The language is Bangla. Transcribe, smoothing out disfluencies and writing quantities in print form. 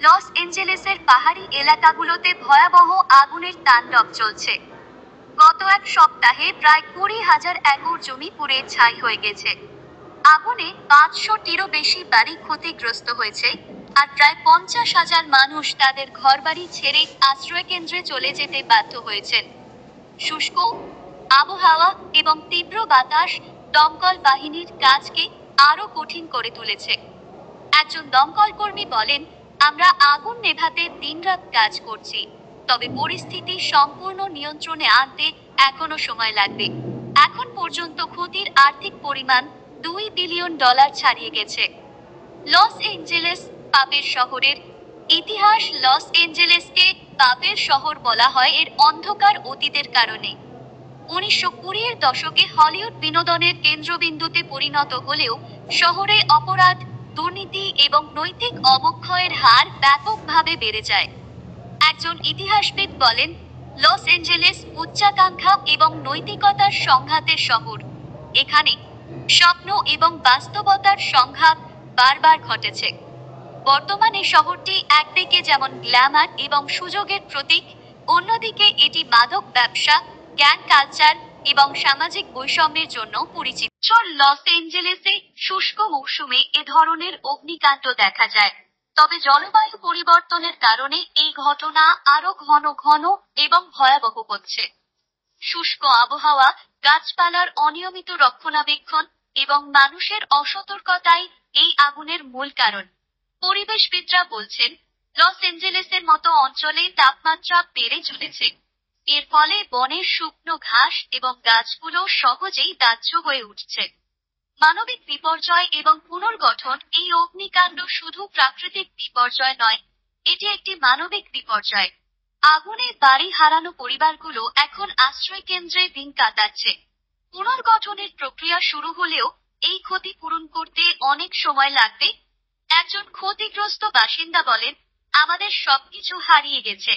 লস এঞ্জেলেসের পাহাড়ি এলাকাগুলোতে ভয়াবহ আগুনের তাণ্ডব চলছে। গত এক সপ্তাহে প্রায় 20,000 একর জমি পুড়ে ছাই হয়ে গেছে। আগুনে 500টিরও বেশি বাড়ি ক্ষতিগ্রস্ত হয়েছে, আর প্রায় 50,000 মানুষ তাদের ঘরবাড়ি ছেড়ে আশ্রয়কেন্দ্রে চলে যেতে বাধ্য হয়েছেন। শুষ্ক আবহাওয়া এবং তীব্র বাতাস দমকল বাহিনীর কাজকে আরো কঠিন করে তুলেছে। একজন দমকল কর্মী বলেন, আমরা আগুন নেভাতে দিনরাত কাজ করছি, তবে পরিস্থিতি সম্পূর্ণ নিয়ন্ত্রণে আনতে এখনো সময় লাগবে। এখন পর্যন্ত ক্ষতির আর্থিক পরিমাণ $2 বিলিয়ন ছাড়িয়ে গেছে। লস এঞ্জেলেস পাপের শহরের ইতিহাস। লস এঞ্জেলেসকে পাপের শহর বলা হয় এর অন্ধকার অতীতের কারণে। 1920-এর দশকে হলিউড বিনোদনের কেন্দ্রবিন্দুতে পরিণত হলেও শহরে অপরাধ, দুর্নীতি এবং নৈতিক অবক্ষয়ের হার ব্যাপকভাবে বেড়ে যায়। একজন ইতিহাসবিদ বলেন, লস এঞ্জেলেস উচ্চাকাঙ্ক্ষা এবং নৈতিকতার সংঘাতের শহর। এখানে স্বপ্ন এবং বাস্তবতার সংঘাত বারবার ঘটেছে। বর্তমানে শহরটি একদিকে যেমন গ্ল্যামার এবং সুযোগের প্রতীক, অন্যদিকে এটি মাদক ব্যবসা, গ্যাং কালচার এবং সামাজিক বৈষম্যের জন্য পরিচিত। লস এঞ্জেলেসে শুষ্ক মৌসুমে এ ধরনের অগ্নিকাণ্ড দেখা যায়, তবে জলবায়ু পরিবর্তনের কারণে এই ঘটনা আরো ঘন ঘন এবং ভয়াবহ হচ্ছে। শুষ্ক আবহাওয়া, গাছপালার অনিয়মিত রক্ষণাবেক্ষণ এবং মানুষের অসতর্কতাই এই আগুনের মূল কারণ। পরিবেশবিদরা বলছেন, লস এঞ্জেলেসের মতো অঞ্চলে তাপমাত্রা বেড়ে চলেছে। এর ফলে বনের শুকনো ঘাস এবং গাছগুলো সহজেই দাহ্য হয়ে উঠছে। মানবিক বিপর্যয় এবং পুনর্গঠন। এই অগ্নিকাণ্ড শুধু প্রাকৃতিক বিপর্যয় নয়, এটি একটি মানবিক বিপর্যয়। আগুনে বাড়ি হারানো পরিবারগুলো এখন আশ্রয়কেন্দ্রে দিন কাটাচ্ছে। পুনর্গঠনের প্রক্রিয়া শুরু হলেও এই ক্ষতি পূরণ করতে অনেক সময় লাগবে। একজন ক্ষতিগ্রস্ত বাসিন্দা বলেন, আমাদের সবকিছু হারিয়ে গেছে।